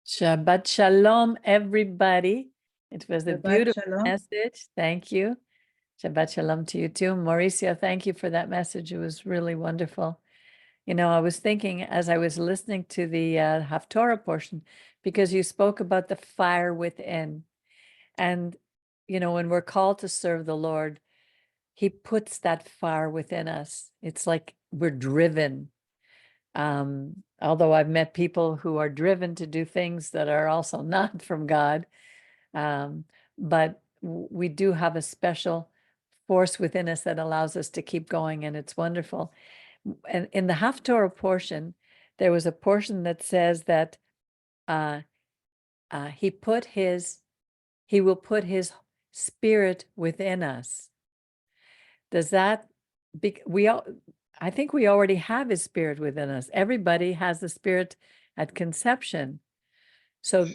Shabbat Shalom, everybody. It was a Shabbat beautiful Shalom. message. Thank you. Shabbat Shalom to you too. Mauricio, thank you for that message. It was really wonderful. You know, I was thinking as I was listening to the Haftorah portion, because you spoke about the fire within. And, you know, when we're called to serve the Lord, he puts that fire within us. It's like we're driven. Although I've met people who are driven to do things that are also not from God, but we do have a special force within us that allows us to keep going, and it's wonderful. And in the Haftorah portion, there was a portion that says that he will put his spirit within us. Does that I think we already have his spirit within us. Everybody has the spirit at conception. So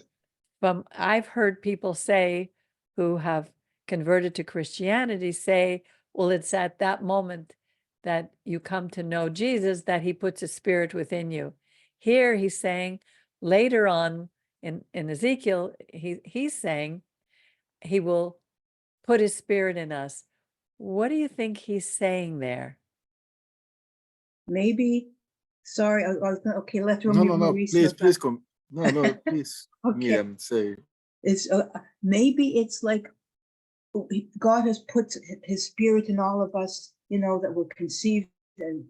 I've heard people say who have converted to Christianity say, well, it's at that moment that you come to know Jesus that he puts a spirit within you. Here he's saying later on in Ezekiel, he's saying he will put his spirit in us. What do you think he's saying there? Maybe, sorry, okay, let's No, remove Mauricio. please come. No, please. Okay. Miriam, say. It's maybe it's like God has put his spirit in all of us, you know, that we're conceived, and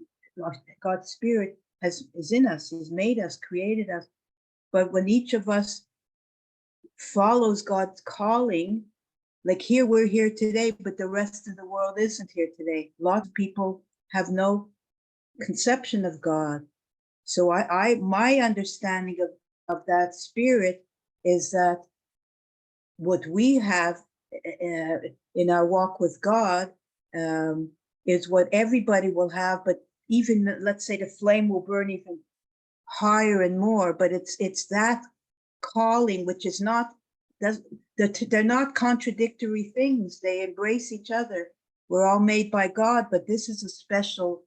God's spirit is in us. He's made us, created us. But when each of us follows God's calling, like here, we're here today, but the rest of the world isn't here today. Lots of people have no conception of God. So my understanding of that spirit is that what we have in our walk with God is what everybody will have, but even, let's say, the flame will burn even higher and more, but it's that calling, which is not, they're not contradictory things. They embrace each other. We're all made by God, but this is a special,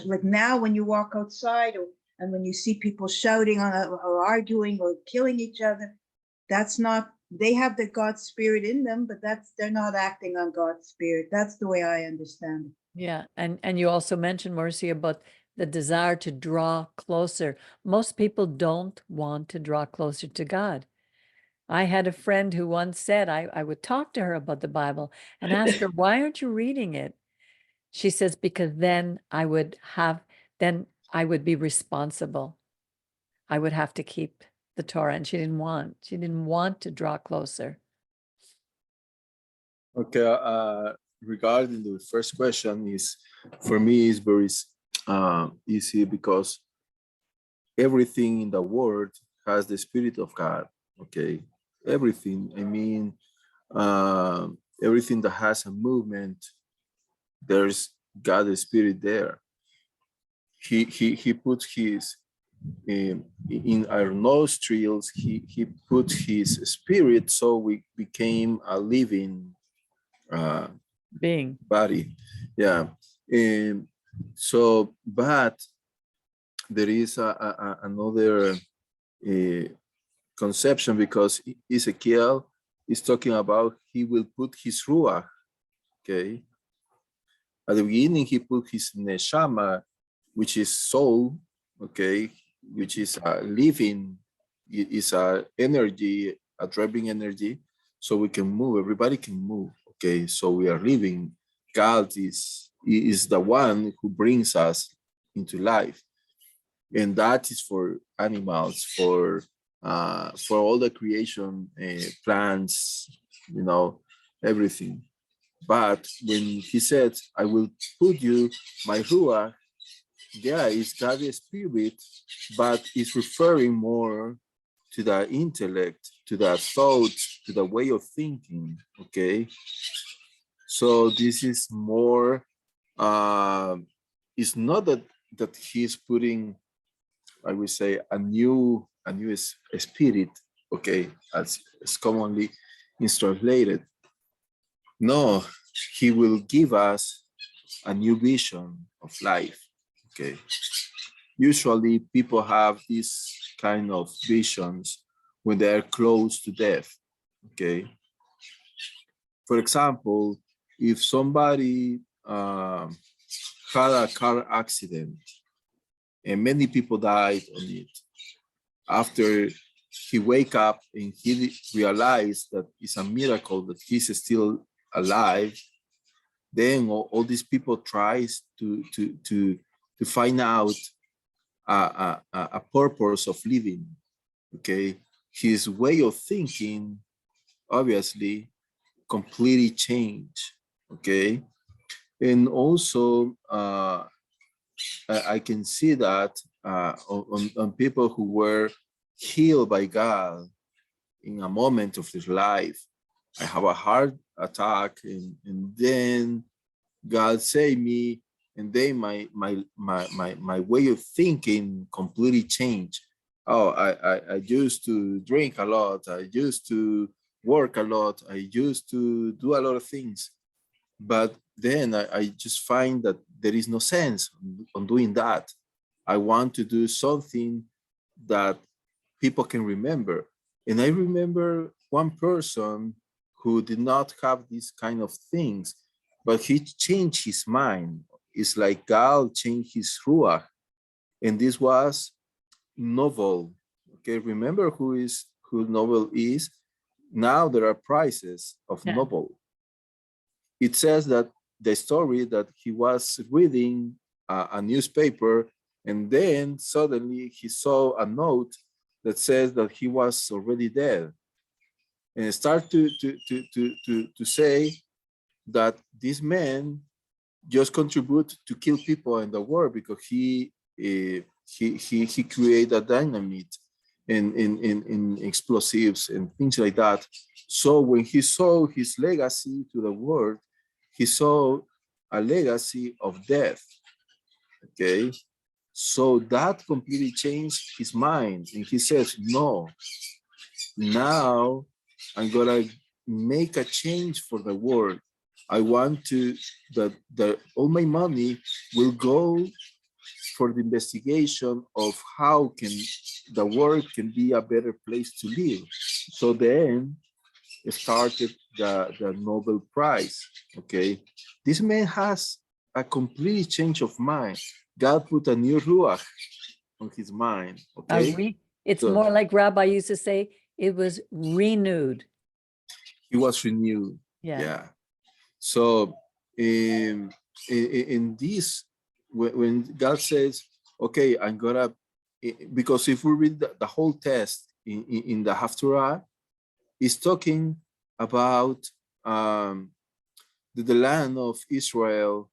like now when you walk outside and when you see people shouting or arguing or killing each other, that's not, they have the God spirit in them, but they're not acting on God's spirit. That's the way I understand it. Yeah, and you also mentioned, Marcia, about the desire to draw closer. Most people don't want to draw closer to God. I had a friend who once said, I would talk to her about the Bible and ask her, why aren't you reading it? She says, because then I would be responsible. I would have to keep the Torah, and she didn't want to draw closer. Okay, regarding the first question, for me is very easy because everything in the world has the spirit of God. Okay, everything. I mean, everything that has a movement, there's God's spirit there. He puts his in our nostrils. He put his spirit, so we became a living being body. Yeah. So, but there is another conception, because Ezekiel is talking about he will put his ruach. Okay. At the beginning, he put his neshama, which is soul. Okay, which is a living, is a energy, a driving energy, so we can move. Everybody can move. Okay, so we are living. God is the one who brings us into life, and that is for animals, for all the creation, plants, you know, everything. But when he said, I will put you my ruach, yeah, it's God's spirit, but it's referring more to the intellect, to the thought, to the way of thinking, okay? So this is more, it's not that he's putting, I would say, a new spirit, okay, as commonly is translated. No, he will give us a new vision of life. Okay. Usually people have these kind of visions when they are close to death. Okay. For example, if somebody had a car accident and many people died on it, after he wake up and he realized that it's a miracle that he's still alive, then all these people tries to find out a purpose of living. Okay, his way of thinking obviously completely changed. Okay, and also I can see that on people who were healed by God in a moment of their life. I have a heart attack, and then God saved me, and then my way of thinking completely changed. Oh, I used to drink a lot. I used to work a lot. I used to do a lot of things. But then I just find that there is no sense on doing that. I want to do something that people can remember. And I remember one person who did not have these kind of things, but he changed his mind. It's like God changed his ruach. And this was Novel. Okay, remember who Novel is? Now there are prices of Novel. It says that the story that he was reading a newspaper, and then suddenly he saw a note that says that he was already dead, and start to say that this man just contribute to kill people in the war because he created a dynamite in explosives and things like that. So when he saw his legacy to the world, he saw a legacy of death. Okay, so that completely changed his mind, and he says, no, now I'm gonna make a change for the world. I want to that all my money will go for the investigation of how can the world can be a better place to live. So then started the Nobel Prize. Okay, this man has a complete change of mind. God put a new ruach on his mind. Okay, It's so more like Rabbi used to say, it was renewed. he was renewed. Yeah. So in this, when God says, okay, I'm gonna, because if we read the whole text in the Haftarah, it's talking about the land of Israel.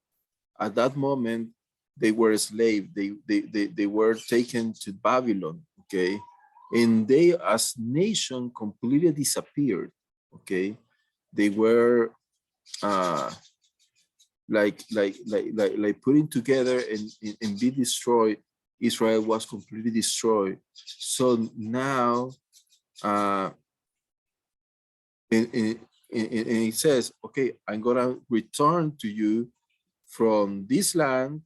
At that moment, they were slaves. They were taken to Babylon. Okay, and they, as nation, completely disappeared. Okay, they were like putting together and be destroyed. Israel was completely destroyed. So now, and it says, okay, I'm gonna return to you from this land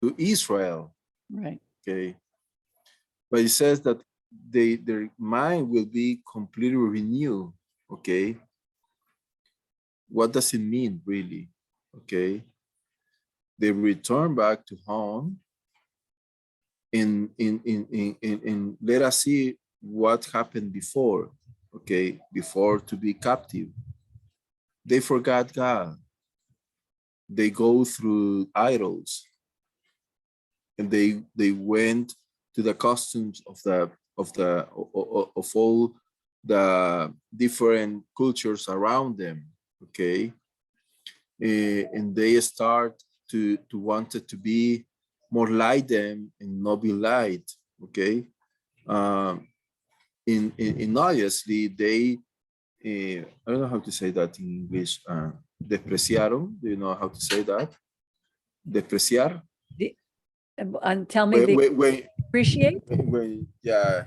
to Israel. Right. Okay, but it says that their mind will be completely renewed. Okay, what does it mean really? Okay, they return back to home, and let us see what happened before. Okay, before to be captive, they forgot God. They go through idols, and they went to the customs of all the different cultures around them. Okay, and they start to want it to be more like them and not be light. Okay, in obviously they I don't know how to say that in English. Despreciaron. Do you know how to say that? Despreciar. And tell me appreciate. Yeah,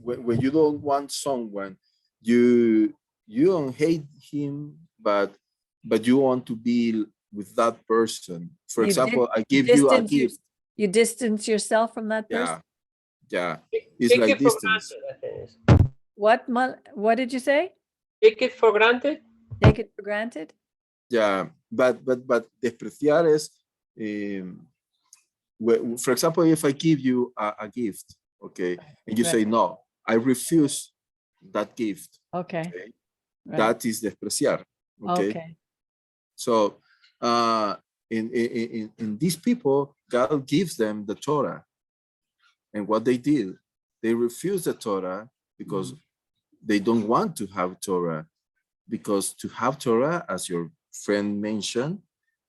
when you don't want someone, you don't hate him, but you want to be with that person. For example, I give you a gift. You distance yourself from that person. Yeah, it's Take like it for distance. granted. What did you say? Take it for granted. Take it for granted? Yeah, but despreciar is, for example, if I give you a gift, okay, and you Right. say no, I refuse that gift. Okay. Okay, Right. that is despreciar. Okay, Okay. so in these people, God gives them the Torah, and what they did, they refused the Torah because they don't want to have Torah, because to have Torah, as your friend mentioned,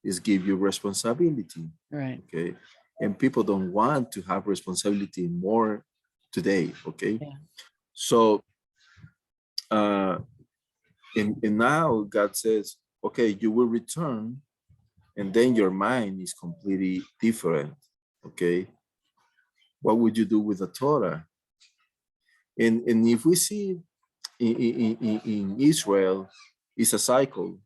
is give you responsibility. Right. Okay, and people don't want to have responsibility more today. Okay, Yeah. so and now God says, okay, you will return, and then your mind is completely different. Okay, what would you do with the Torah? And if we see in Israel, it's a cycle.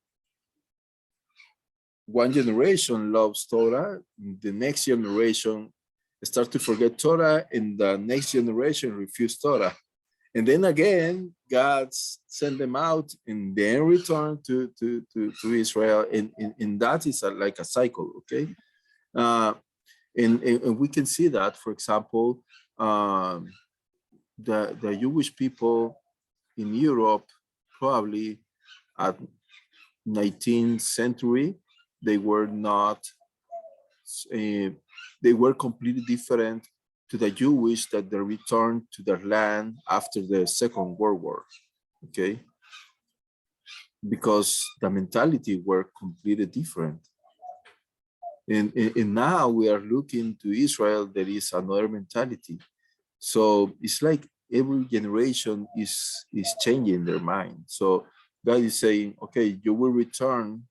One generation loves Torah, the next generation start to forget Torah, and the next generation refuse Torah. And then again, God sent them out and then return to Israel. And that is like a cycle, okay? And we can see that, for example, the Jewish people in Europe, probably at 19th century, they were not, they were completely different to the Jewish that they returned to their land after the Second World War, okay? Because the mentality were completely different. And now we are looking to Israel, there is another mentality. So it's like every generation is changing their mind. So God is saying, okay, you will return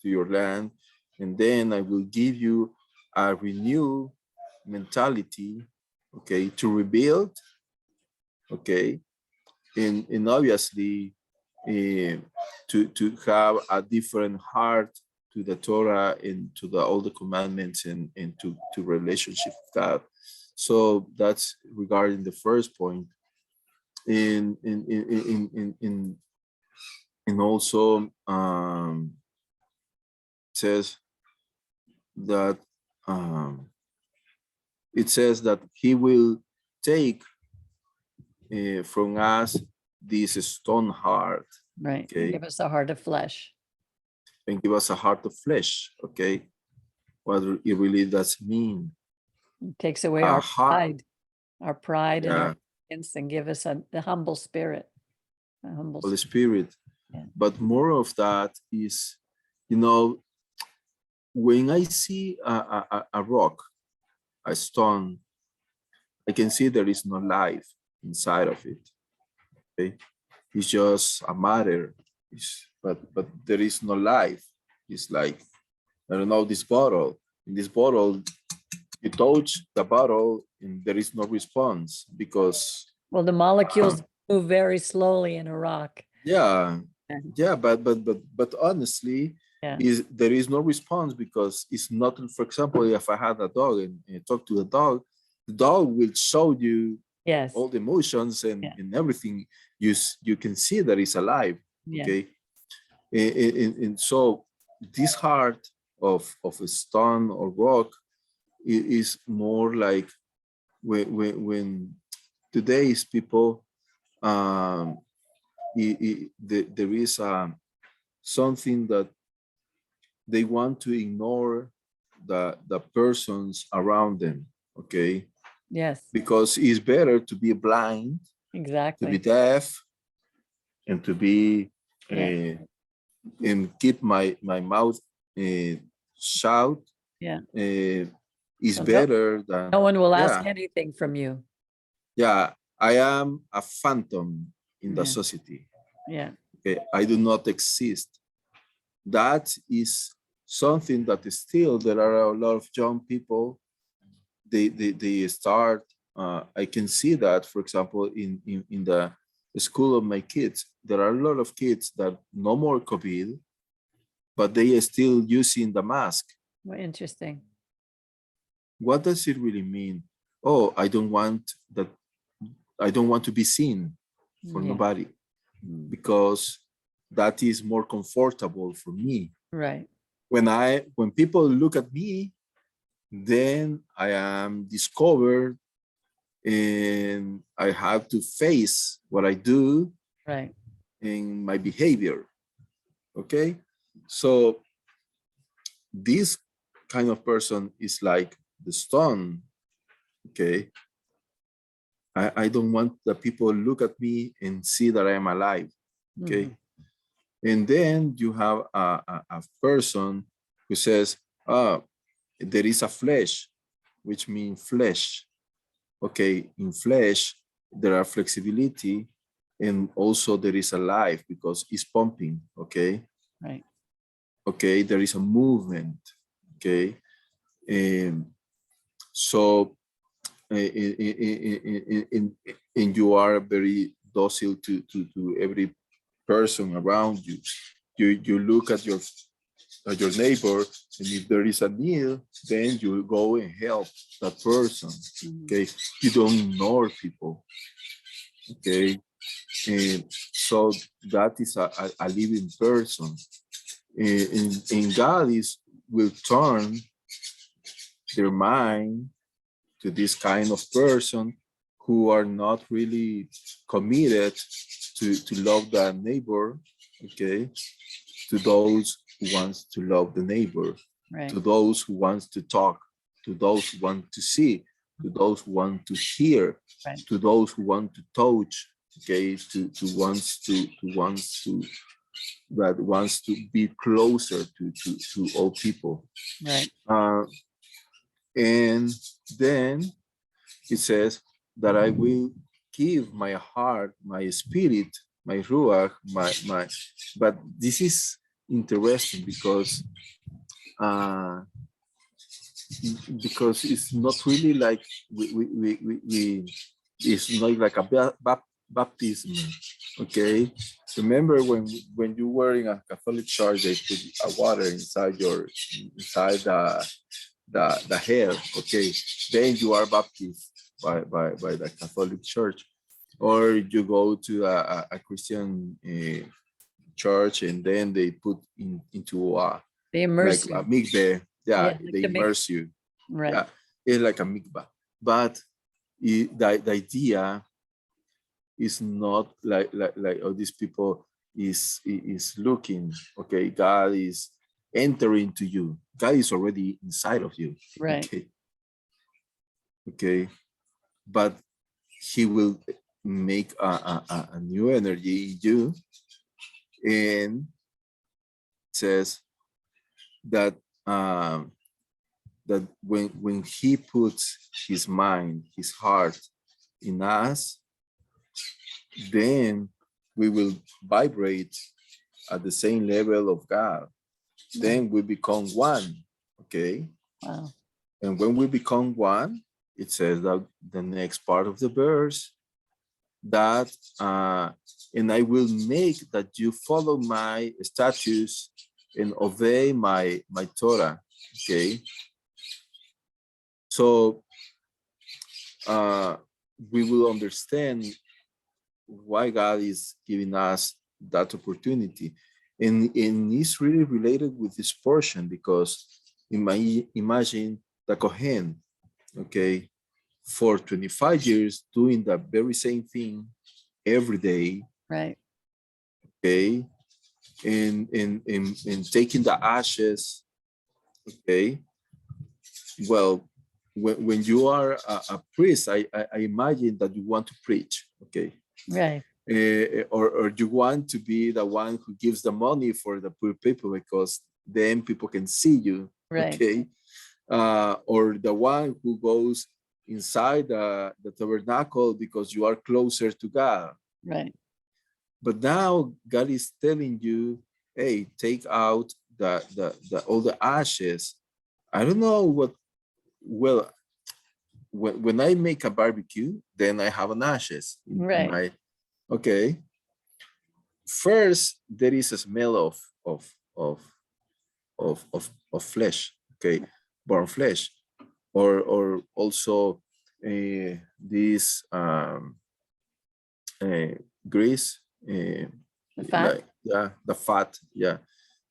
to your land, and then I will give you a renewed mentality, okay, to rebuild, okay, and obviously to have a different heart to the Torah and to all the commandments and to relationship with God. So that's regarding the first point. And also says that it says that he will take from us this stone heart, Right. okay, Give us a heart of flesh. and give us a heart of flesh, okay? What it really does mean. It takes away A our heart, pride and yeah, our arrogance, and give us the humble spirit. A humble Holy spirit. Spirit. Yeah. But more of that is, you know, when I see a rock, a stone, I can see there is no life inside of it. Okay, it's just a matter. But there is no life. It's like, I don't know, this bottle. In this bottle, you touch the bottle and there is no response because Well, the molecules move very slowly in a rock. yeah, Yeah. yeah, but honestly, Yeah. there is no response because it's not. For example, if I had a dog and talk to the dog will show you Yes. all the emotions and everything. You can see that it's alive. Yeah. Okay, and so this heart of a stone or rock is more like when today's people there is something that they want to ignore the persons around them, okay, Yes. because it's better to be blind, to be Exactly. deaf, and to be Yeah. and keep my mouth shut. Yeah. Is So better than, no one will ask yeah, anything from you. yeah, I am a phantom in the Yeah. society. Yeah. Okay, I do not exist. That is something that is still, there are a lot of young people, they start, I can see that, for example, in the school of my kids, there are a lot of kids that no more COVID, but they are still using the mask. Well, interesting. What does it really mean? oh, I don't want to be seen for Yeah. nobody, Mm. because that is more comfortable for me. Right. When people look at me, then I am discovered and I have to face what I do Right. in my behavior. Okay. So this kind of person is like the stone. Okay. I don't want the people look at me and see that I am alive. Okay. Mhm. And then you have a person who says, there is a flesh, which means flesh. Okay, in flesh, there are flexibility, and also there is a life because it's pumping. Okay. Right. Okay, there is a movement. Okay. So, and you are very docile to every person around you. You look at your neighbor, and if there is a need, then you go and help that person. Mhm. Okay, you don't ignore people. Okay, and so that is a living person. And God will turn their mind to this kind of person who are not really committed to love the neighbor. Okay, to those who wants to love the neighbor, Right. to those who wants to talk, to those who want to see, to those who want to hear, Right. to those who want to touch. Okay, to that wants to be closer to all people. Right. And then it says that I will give my heart, my spirit, my ruach, my. But this is interesting because it's not really like it's not like a baptism. Okay, remember when you were in a Catholic church, they put a water inside the head. Okay, then you are baptized by the Catholic Church, or you go to a Christian church, and then they put into They like immerse a you. mikveh. Yeah, Like they the mix. immerse you. Right. Yeah, it's like a mikvah, but the idea is not like all these people is looking. Okay, God is entering to you. God is already inside of you. Right. Okay. Okay, but he will make a new energy in you, and says that that when he puts his mind, his heart in us, then we will vibrate at the same level of God. Then we become one. Okay. Wow. And when we become one, it says that the next part of the verse, that and I will make that you follow my statutes and obey my Torah. Okay. So we will understand why God is giving us that opportunity. And it's really related with this portion, because imagine the Kohen, okay, for 25 years doing the very same thing every day, Right. okay, and taking the ashes, okay. Well, when you are a priest, I imagine that you want to preach, okay. Right. Or you want to be the one who gives the money for the poor people, because then people can see you, Right. okay. Or the one who goes inside the tabernacle because you are closer to God. Right. But now God is telling you, hey, take out the all the ashes. I don't know what. Well, when I make a barbecue, then I have an ashes in Right. my. Okay. First, there is a smell of flesh. Okay, burnt flesh, or also this grease, The fat? the fat,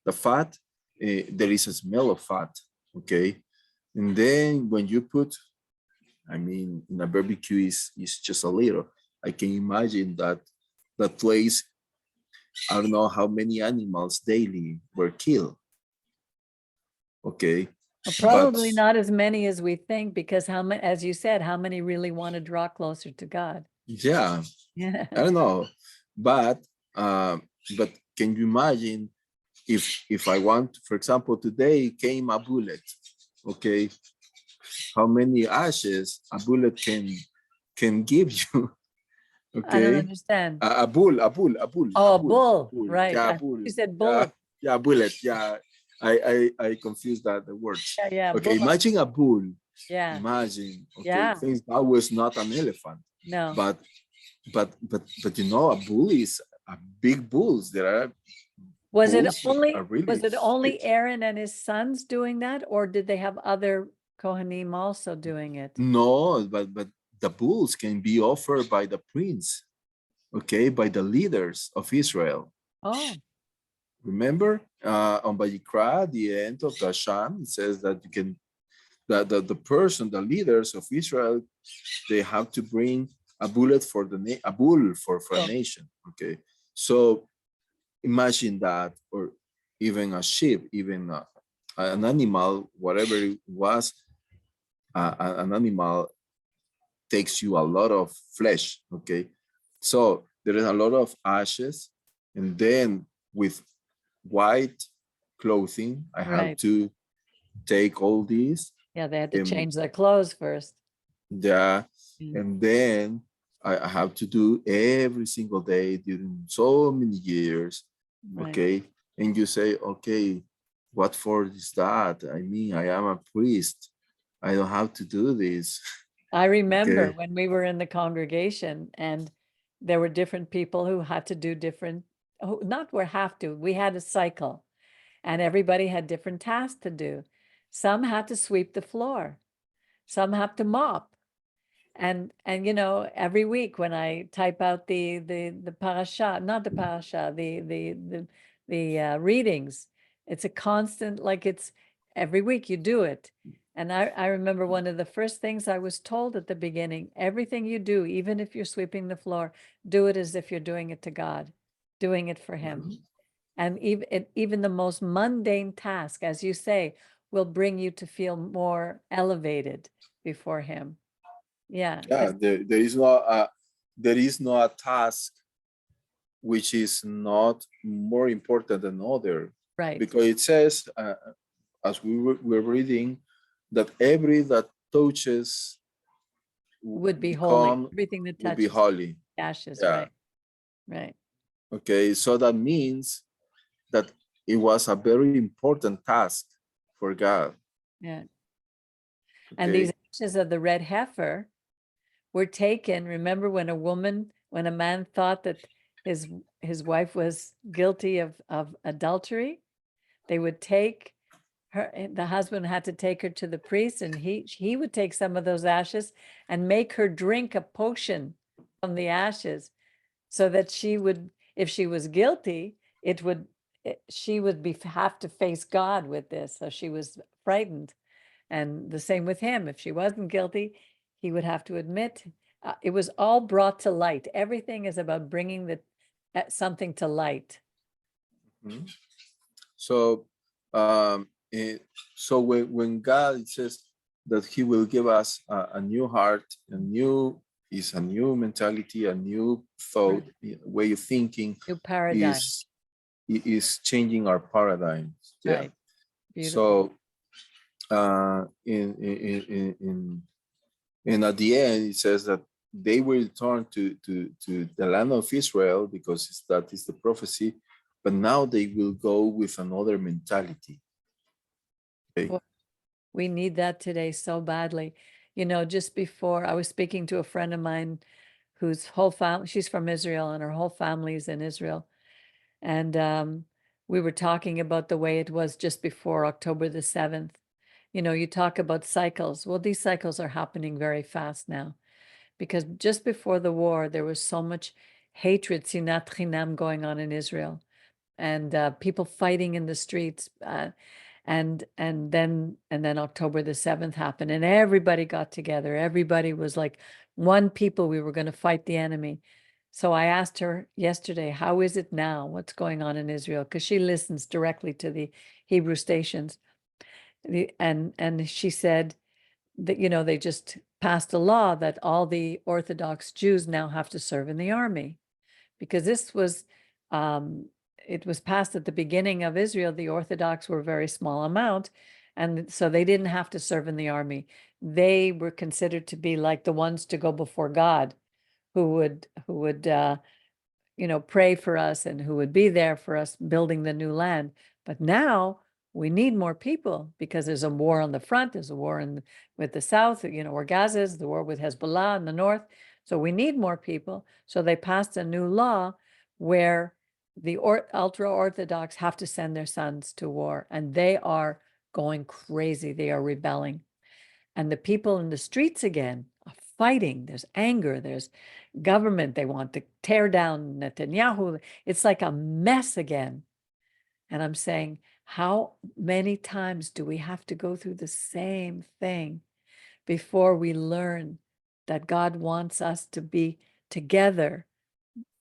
the fat. There is a smell of fat, okay, and then when you put, I mean, in a barbecue is just a little. I can imagine that place. I don't know how many animals daily were killed. Okay. Well, probably but not as many as we think, because how many, as you said, how many really want to draw closer to God? yeah, Yeah. I don't know, but can you imagine if I want, for example, today came a bullet, okay, how many ashes a bullet can give you? I don't Okay, understand. a bull, a bull, a bull, Oh, a a bull, bull, right. yeah, I a thought bull, you said yeah, bullet. yeah, bullet, yeah. I confused the words. Yeah, yeah, Okay, bullet. imagine a bull. Yeah, Imagine, okay, yeah. things that was not an elephant, No. but you know, a bull is a big bulls. There are Was it bulls that are really only huge. Aaron and his sons doing that, or did they have other Kohanim also doing it? No, but the bulls can be offered by the prince, okay, by the leaders of Israel. Oh, Remember, on Vayikra, the end of the Sham, it says that you can, that the person, the leaders of Israel, they have to bring a bullet for a bull for a Oh. nation. Okay, so imagine that, or even a sheep, even an animal, whatever it was, an animal takes you a lot of flesh. Okay, so there is a lot of ashes, and then with white clothing, I have right. to take all these, Yeah, they had to and change their clothes first. and then I have to do every single day during so many years. Right. Okay, and you say, okay, what for is that? I mean, I am a priest. I don't have to do this. I remember Okay. when we were in the congregation and there were different people who had to do different, not were have to, we had a cycle and everybody had different tasks to do. Some had to sweep the floor, some have to mop. And you know, every week when I type out the parasha, not the parasha, the readings, it's a constant, like it's every week you do it. And I remember one of the first things I was told at the beginning, everything you do, even if you're sweeping the floor, do it as if you're doing it to God, doing it for him. Mhm. And even the most mundane task, as you say, will bring you to feel more elevated before him. Yeah, Yeah, there is no a task which is not more important than other, right. because it says, as we're reading, that every that touches Would be holy. become Everything that will be touches holy. ashes, Yeah. right, right. Okay, so that means that it was a very important task for God. Yeah. And these Okay. ashes of the red heifer were taken. Remember when when a man thought that his wife was guilty of adultery, they would take her, the husband had to take her to the priest, and he would take some of those ashes and make her drink a potion from the ashes, so that she would, if she was guilty, she would have to face God with this. So she was frightened. And the same with him. If she wasn't guilty, he would have to admit. It was all brought to light. Everything is about bringing something to light. Mhm. So, so when God says that He will give us a new heart, a new mentality, a new thought, way of thinking, New paradigm. is changing our paradigms. Yeah. Right. Beautiful. So, and at the end, it says that they will return to the land of Israel, because that is the prophecy, but now they will go with another mentality. Okay. Well, we need that today so badly. You know, just before I was speaking to a friend of mine whose whole family, she's from Israel and her whole family is in Israel. And we were talking about the way it was just before October the 7th. you talk about cycles. Well, these cycles are happening very fast now, because just before the war, there was so much hatred, sinat chinam, going on in Israel, and people fighting in the streets. And then October the 7th happened, and everybody got together. Everybody was like one people. We were going to fight the enemy. So I asked her yesterday, how is it now? What's going on in Israel? Because she listens directly to the Hebrew stations. And she said that, they just passed a law that all the Orthodox Jews now have to serve in the army, because this was, it was passed at the beginning of Israel. The Orthodox were a very small amount, and so they didn't have to serve in the army. They were considered to be like the ones to go before God, who would pray for us, and who would be there for us building the new land. But now we need more people, because there's a war on the front, there's a war with the south, where Gaza is, the war with Hezbollah in the north. So we need more people. So they passed a new law where the ultra-Orthodox have to send their sons to war, and they are going crazy. They are rebelling. And the people in the streets again are fighting. There's anger, there's government. They want to tear down Netanyahu. It's like a mess again. And I'm saying, how many times do we have to go through the same thing before we learn that God wants us to be together,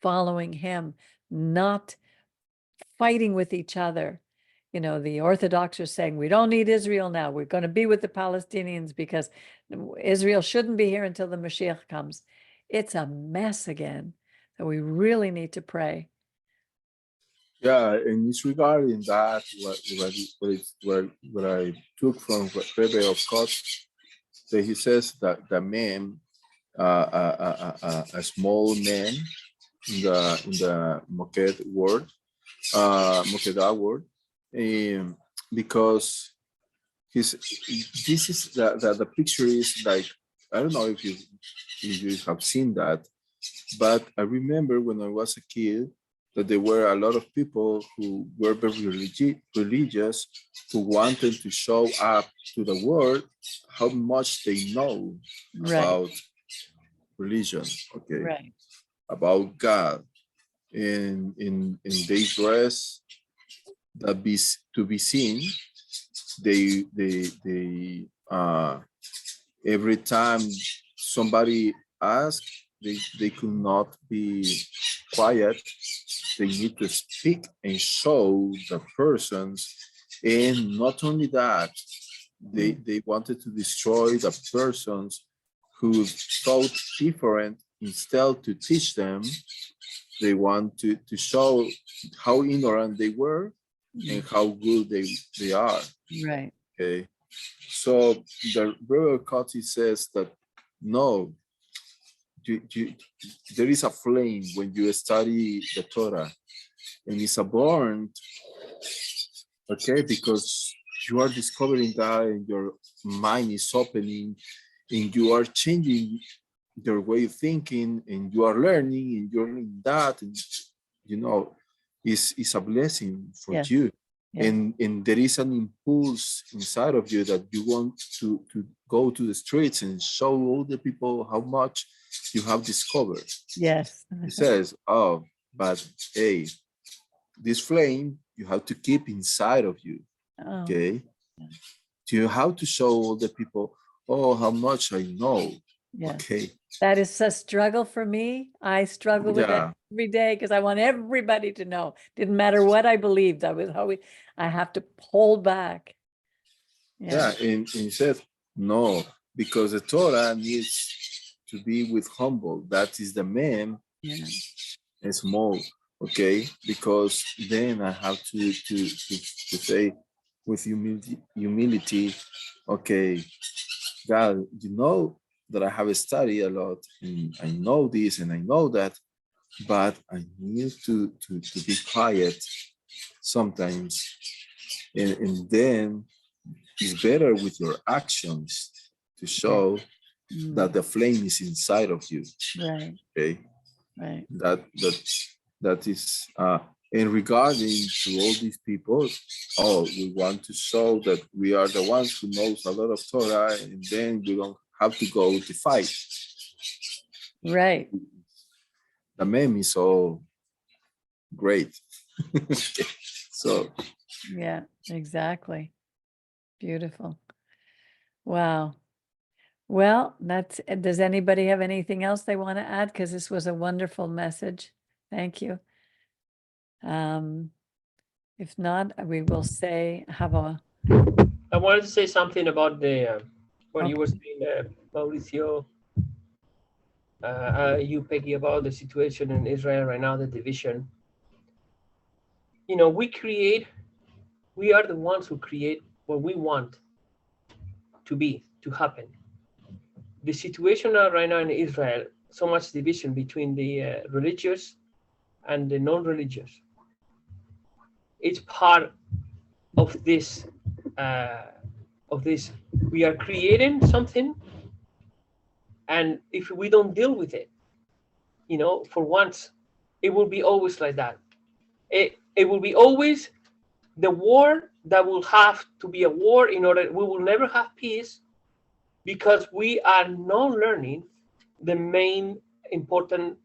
following him, not fighting with each other? The Orthodox are saying, we don't need Israel now. We're going to be with the Palestinians because Israel shouldn't be here until the Mashiach comes. It's a mess again. So we really need to pray. Yeah, and it's regarding that what I took from Rabbi of course, that he says that the man, a small man in the Moked word, Mokedah word, because this is the picture is like, I don't know if you have seen that, but I remember when I was a kid that there were a lot of people who were very religious, who wanted to show up to the world how much they know about religion, okay, Right. about God, and they dress to be seen. They every time somebody asked, they could not be quiet. They need to speak and show the persons. And not only that, they wanted to destroy the persons who thought different. Instead to teach them, they want to show how ignorant they were and how good they are. Right. Okay. So the Rebbe Kati says that no, there is a flame when you study the Torah, and it's a burn, okay, because you are discovering that, and your mind is opening, and you are changing your way of thinking, and you are learning, and you're learning that, and it's a blessing for you. Yeah. And there is an impulse inside of you that you want to go to the streets and show all the people how much you have discovered. Yes. It says, oh, but hey, this flame you have to keep inside of you. Oh. Okay. You have to show all the people, oh, how much I know. Yeah. Okay. That is a struggle for me. I struggle with that every day, because I want everybody to know. Didn't matter what I believed. I have to hold back. Yeah, and he said, no, because the Torah needs to be with humble. That is the man and small, okay? Because then I have to say with humility, okay, God, you know that I have studied a lot, and I know this and I know that, but I need to be quiet sometimes, and then it's better with your actions to show that the flame is inside of you. Right. Okay. Right. That is And regarding to all these people, we want to show that we are the ones who knows a lot of Torah, and then we don't have to go to fight. Right. The meme is so great. So Yeah, exactly. Beautiful. Wow. Well, does anybody have anything else they want to add? Because this was a wonderful message. Thank you. If not, we will say I wanted to say something about the what you Okay. were saying, Mauricio, you, Peggy, about the situation in Israel right now, the division. You know, we are the ones who create what we want to happen. The situation right now in Israel, so much division between the religious and the non-religious. It's part of this. We are creating something, and if we don't deal with it, you know, for once, it will be always like that. It will be always the war that will have to be a war in order we will never have peace, because we are not learning the main important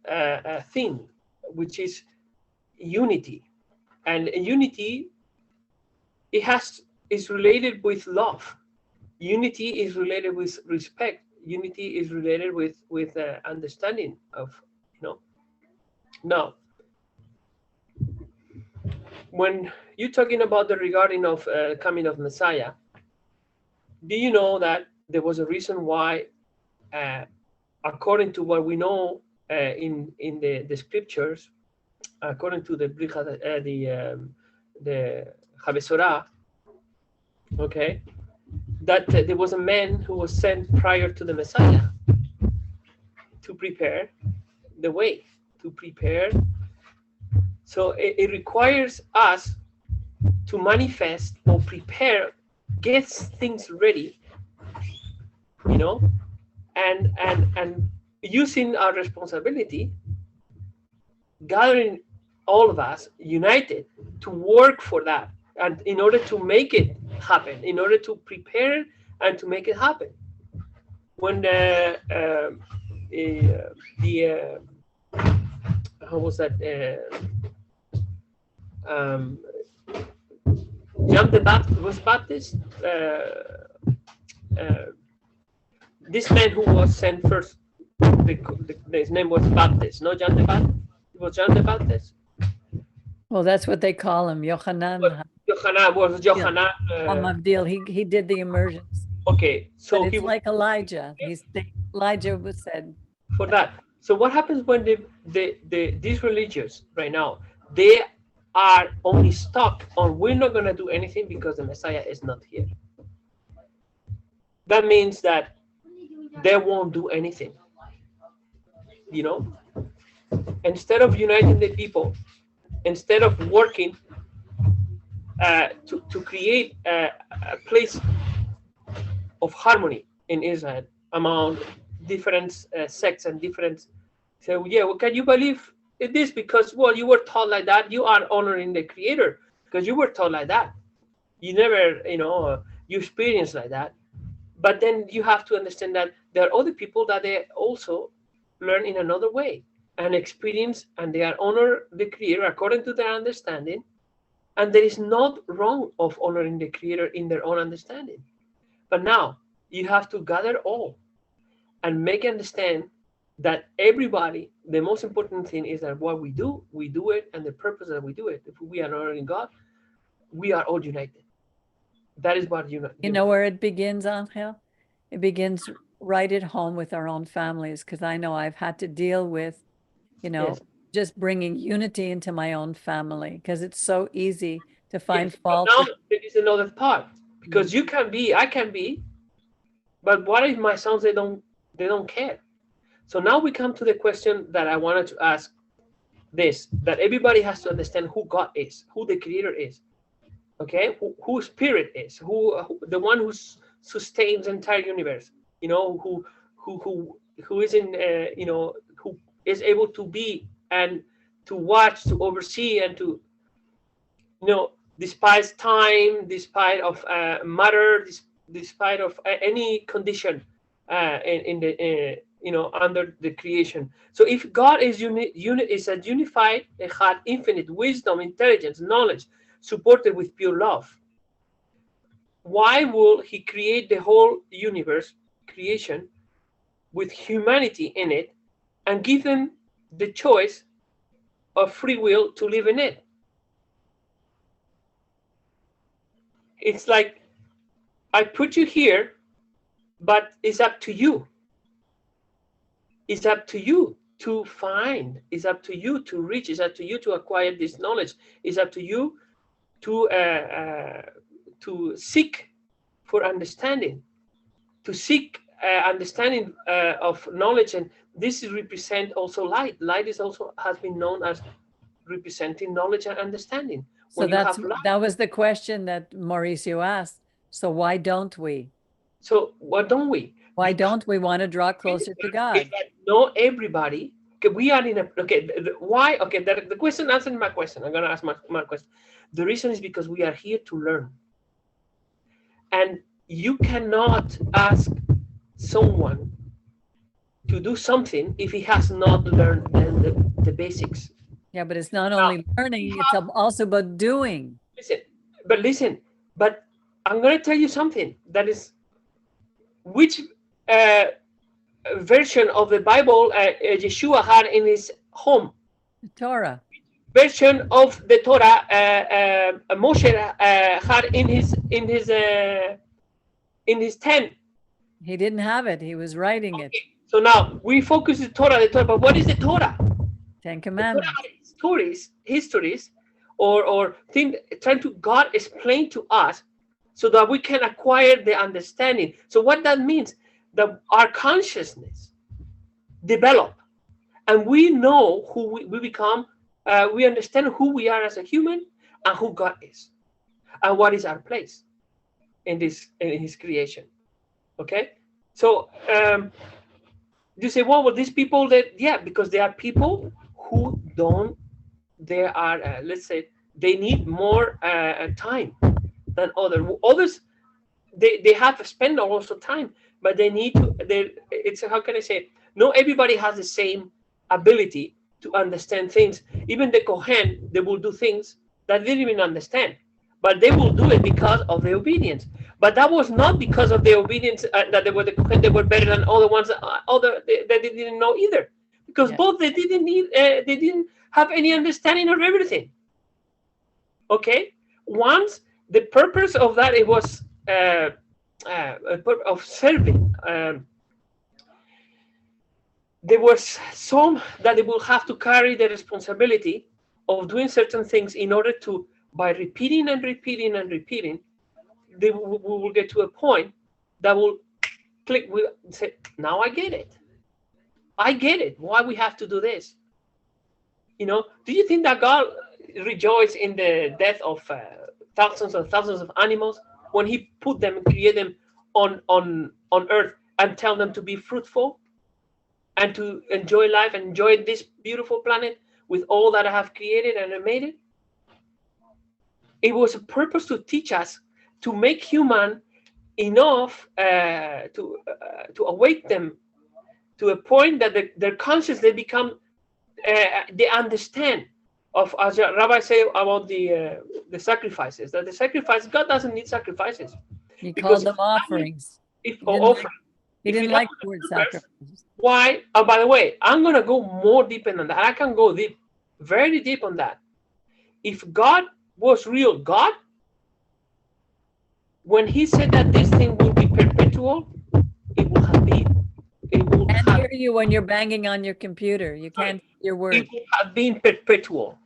thing, which is unity. And unity, is related with love. Unity is related with respect. Unity is related with understanding of, you know. Now, when you're talking about the regarding of coming of Messiah, do you know that there was a reason why, according to what we know in the scriptures, according to the Habesorah, okay, that there was a man who was sent prior to the Messiah to prepare the way, to prepare. So it requires us to manifest or prepare, get things ready, you know, and using our responsibility, gathering all of us united to work for that, and in order to make it happen, in order to prepare and to make it happen. When how was that? John the Baptist was Baptist. This man who was sent first, his name was Baptist, no John the Baptist. It was John the Baptist. well, that's what they call him, Yochanan. Yochanan was Yochanan. Hamavdil. He did the immersions. Okay, so But he it's was like Elijah. Elijah was said. for that. So what happens when these religious right now, they are only stuck on we're not going to do anything because the Messiah is not here. That means that they won't do anything. You know, instead of uniting the people, instead of working to create a place of harmony in Israel among different sects and different. So yeah, well, can you believe in this? Because well, you were taught like that. You are honoring the Creator because you were taught like that. You never, you know, you experience like that. But then you have to understand that there are other people that they also learn in another way and experience, and they are honor the Creator according to their understanding. And there is not wrong of honoring the Creator in their own understanding. But now you have to gather all and make understand that everybody, the most important thing is that what we do it, and the purpose that we do it. If we are honoring God, we are all united. That is what you know where it begins, Angel? It begins right at home with our own families, because I know I've had to deal with, you know, yes, just bringing unity into my own family, because it's so easy to find yes. fault. But now there is another part, because you can be, I can be, but what if my sons they don't care? So now we come to the question that I wanted to ask, this, that everybody has to understand who God is, who the Creator is, okay, who Spirit is, who the one who sustains the entire universe, you know, who is in, you know, who is able to be and to watch, to oversee, and to despite time, despite of matter, despite of any condition in the under the creation. So if God is is a unified, had infinite wisdom, intelligence, knowledge, supported with pure love, why will he create the whole universe, creation, with humanity in it, and give them the choice of free will to live in it? It's like, I put you here, but it's up to you. It's up to you to find. It's up to you to reach. It's up to you to acquire this knowledge. It's up to you to seek for understanding, to seek understanding of knowledge. And this represent also light. Light is also has been known as representing knowledge and understanding. So that was the question that Mauricio asked. So why don't we? So why don't we? Why don't we want to draw closer to God? Not everybody. Okay, we are in a why? Okay, the question answered my question. I'm gonna ask my question. The reason is because we are here to learn, and you cannot ask someone to do something if he has not learned the basics. Yeah, but it's not only learning, it's also about doing. Listen, but I'm going to tell you something that is, which version of the Bible Yeshua had in his home? The Torah. Version of the Torah Moshe had in his tent. He didn't have it. He was writing it. So now we focus the Torah, but what is the Torah? 10 Commandments. Histories, or thing trying to God explain to us so that we can acquire the understanding. So what that means, that our consciousness develop, and we know who we become. We understand who we are as a human and who God is, and what is our place in His creation. Okay, so you say, well, these people because they are people who don't. They are, let's say, they need more time than others. They have to spend also time, but they need to. It's, how can I say? Not everybody has the same ability to understand things. Even the Kohen, they will do things that they didn't even understand, but they will do it because of the obedience. But that was not because of the obedience that they were the Kohen. They were better than all the ones that they didn't know either, because both they didn't have any understanding of everything. Okay, once the purpose of that, it was of serving. There was some that they will have to carry the responsibility of doing certain things in order to, by repeating and repeating and repeating, we will get to a point that will click. We say, now I get it. I get it. Why we have to do this? Do you think that God rejoiced in the death of thousands and thousands of animals when He put them and created them on earth and tell them to be fruitful and to enjoy life and enjoy this beautiful planet with all that I have created and made it? It was a purpose to teach us, to make human enough to awake them to a point that their conscience, they become. They understand of, as Rabbi say about the sacrifices, that the sacrifice, God doesn't need sacrifices. He called them offerings. He didn't like the word sacrifices. Why? Oh, by the way, I'm going to go more deep in that. I can go deep, very deep on that. If God was real God, when He said that this thing will be perpetual, it will have been. I can't hear you when you're banging on your computer. You can't hear your words. It would have been perpetual.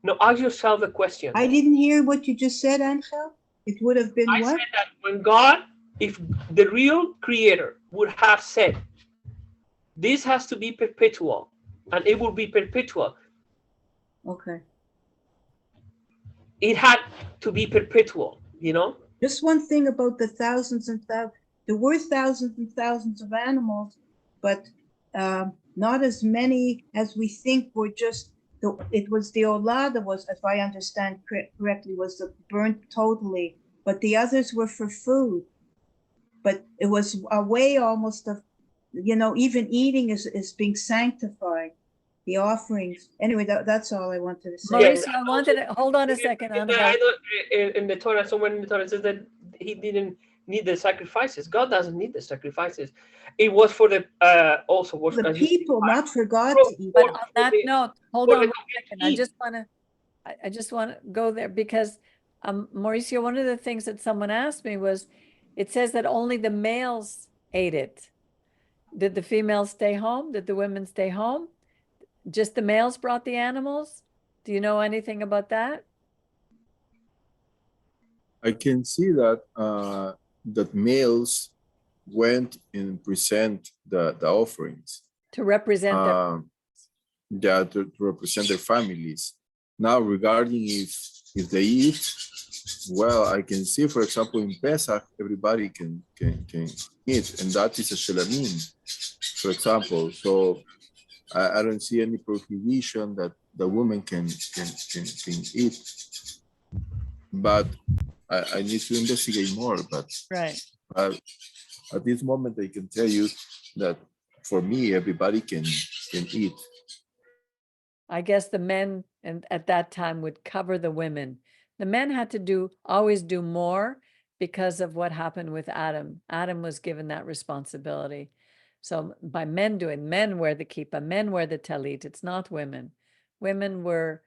Now ask yourself the question. I didn't hear what you just said, Angel. It would have been what? I said that when God, if the real creator would have said, this has to be perpetual, and it will be perpetual. Okay. It had to be perpetual, Just one thing about the thousands and thousands. There were thousands and thousands of animals, but not as many as we think were just it was the olah that was, if I understand correctly, was the burnt totally, but the others were for food. But it was a way almost of, even eating is being sanctified. The offerings. Anyway, that's all I wanted to say. Mauricio, I wanted to hold on a second. I know in the Torah, somewhere in the Torah says that he didn't need the sacrifices. God doesn't need the sacrifices. It was for the also was The people, not for God to eat. But on that note, hold for on the one second. I just want to go there because Mauricio, one of the things that someone asked me was, it says that only the males ate it. Did the females stay home? Did the women stay home? Just the males brought the animals? Do you know anything about that? I can see that that males went and present the offerings. To represent them. Yeah, to represent their families. Now, regarding if they eat, well, I can see, for example, in Pesach, everybody can eat, and that is a shelamim, for example. So I don't see any prohibition that the woman can eat, but I need to investigate more. But Right. At this moment, I can tell you that for me, everybody can eat. I guess the men at that time would cover the women. The men had to always do more because of what happened with Adam. Adam was given that responsibility. So by men wear the kippah, men wear the talit. It's not women. Women were,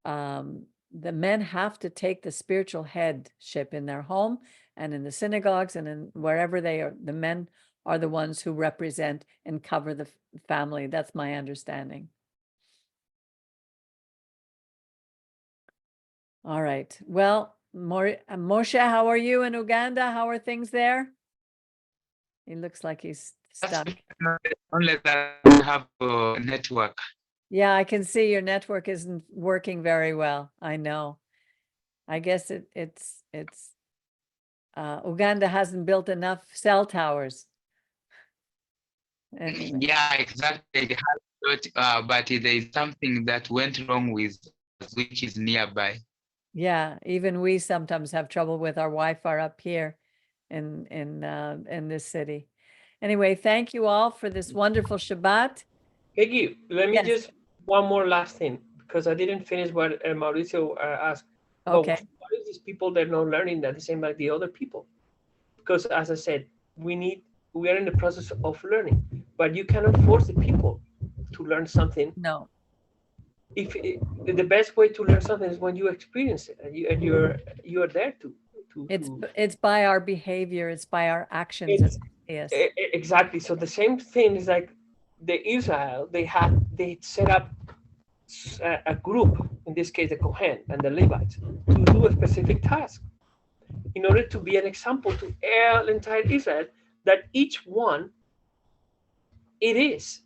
the men have to take the spiritual headship in their home and in the synagogues and in wherever they are. The men are the ones who represent and cover the family. That's my understanding. All right. Well, Moshe, how are you in Uganda? How are things there? He looks like he's stuck. Only that we have a network. Yeah, I can see your network isn't working very well. I know. I guess it's Uganda hasn't built enough cell towers. Anyway. Yeah, exactly. It has, but there is something that went wrong with which is nearby. Yeah, even we sometimes have trouble with our Wi-Fi up here in this city. Anyway, thank you all for this wonderful Shabbat. Peggy, let me Yes. just one more last thing, because I didn't finish what Mauricio asked. Okay. What is these people that are not learning that the same like the other people? Because as I said, we are in the process of learning, but you cannot force the people to learn something. No. The best way to learn something is when you experience it and you are there to It's by our behavior, it's by our actions. Yes. Exactly. So the same thing is like the Israel, they set up a group, in this case the Kohen and the Levites, to do a specific task in order to be an example to all entire Israel, that each one it's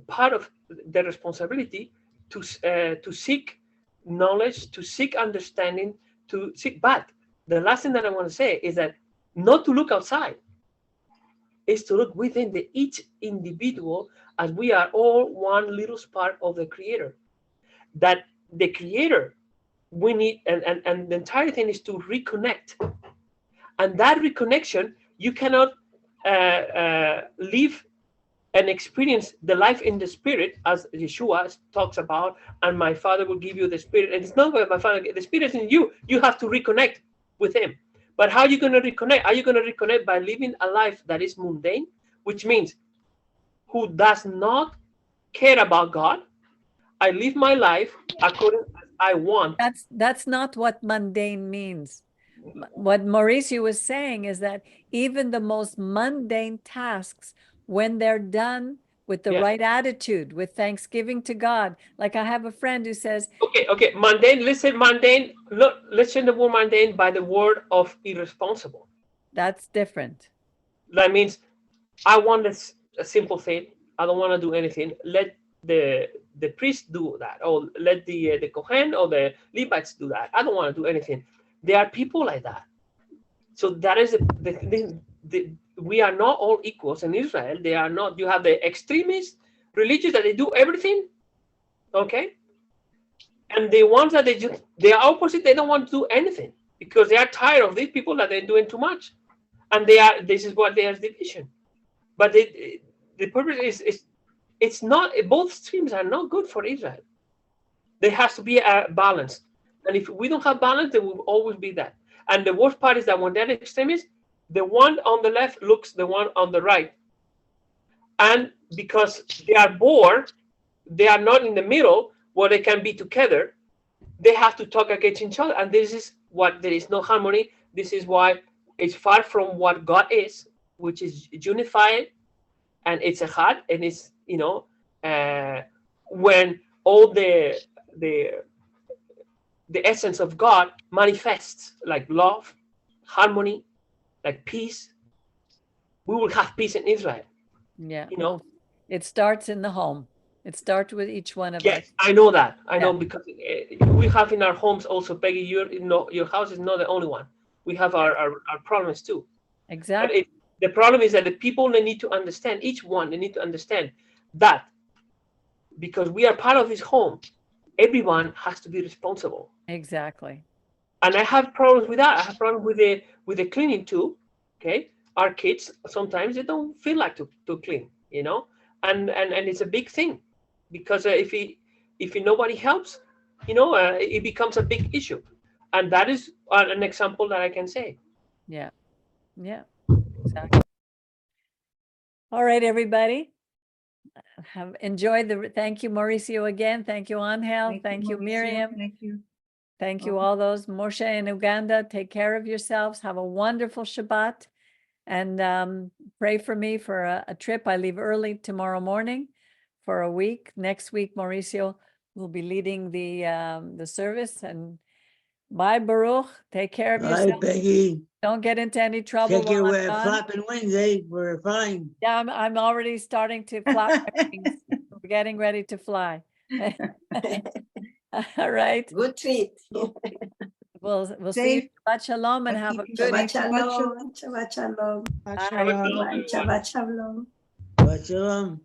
part of the responsibility to seek knowledge, to seek understanding, to seek. But the last thing that I want to say is that not to look outside, is to look within each individual, as we are all one little spark of the Creator. That the Creator, we need, and the entire thing is to reconnect. And that reconnection, you cannot live and experience the life in the spirit, as Yeshua talks about, and my Father will give you the spirit. And it's not about my Father, the spirit is in you. You have to reconnect with Him. But how are you going to reconnect? Are you going to reconnect by living a life that is mundane, which means who does not care about God? I live my life according as I want. That's not what mundane means. What Mauricio was saying is that even the most mundane tasks, when they're done with the right attitude, with thanksgiving to God, like I have a friend who says, Okay, mundane, listen, mundane, look, listen the word mundane by the word of irresponsible. That's different. That means I want a simple thing. I don't want to do anything. Let the priest do that, or let the Kohen or the Levites do that. I don't want to do anything. There are people like that. So that is we are not all equals in Israel. They are not. You have the extremist religious that they do everything, Okay, and the ones that they are opposite, they don't want to do anything because they are tired of these people that they're doing too much, and this is what there's division. But the purpose is it's not, both streams are not good for Israel. There has to be a balance, and if we don't have balance, there will always be that. And the worst part is that when they're extremists, the one on the left looks the one on the right, and because they are bored, they are not in the middle where they can be together. They have to talk against each other, and this is what there is no harmony. This is why it's far from what God is, which is unified, and it's echad, and it's when all the essence of God manifests, like love, harmony, like peace. We will have peace in Israel. Yeah. It starts in the home. It starts with each one of Yes, us. I know that. I know Yeah. because we have in our homes also, Peggy, your house is not the only one. We have our problems too. Exactly. But the problem is that the people, they need to understand, each one, they need to understand that because we are part of this home, everyone has to be responsible. Exactly. And I have problems with that. I have problems with the cleaning too. Okay, our kids sometimes they don't feel like to clean, and it's a big thing because if nobody helps, it becomes a big issue, and that is an example that I can say. Yeah. Yeah. Exactly. All right, everybody. Have enjoyed thank you, Mauricio, again. Thank you, Angel. Thank you, Mauricio. Miriam. Thank you. Thank you, all those. Moshe in Uganda, take care of yourselves. Have a wonderful Shabbat. And pray for me for a trip. I leave early tomorrow morning for a week. Next week, Mauricio will be leading the service. And bye, Baruch. Take care of Bye, yourself. Peggy. Don't get into any trouble Check your while I'm gone. flapping wings, eh? We're fine. Yeah, I'm already starting to flap my wings. We're getting ready to fly. All right. Good treat. We'll see you. Safe. Shabbat shalom and have a Keep good Shabbat evening. shalom. Shabbat shalom. Shalom. Shabbat shalom. Shabbat shalom.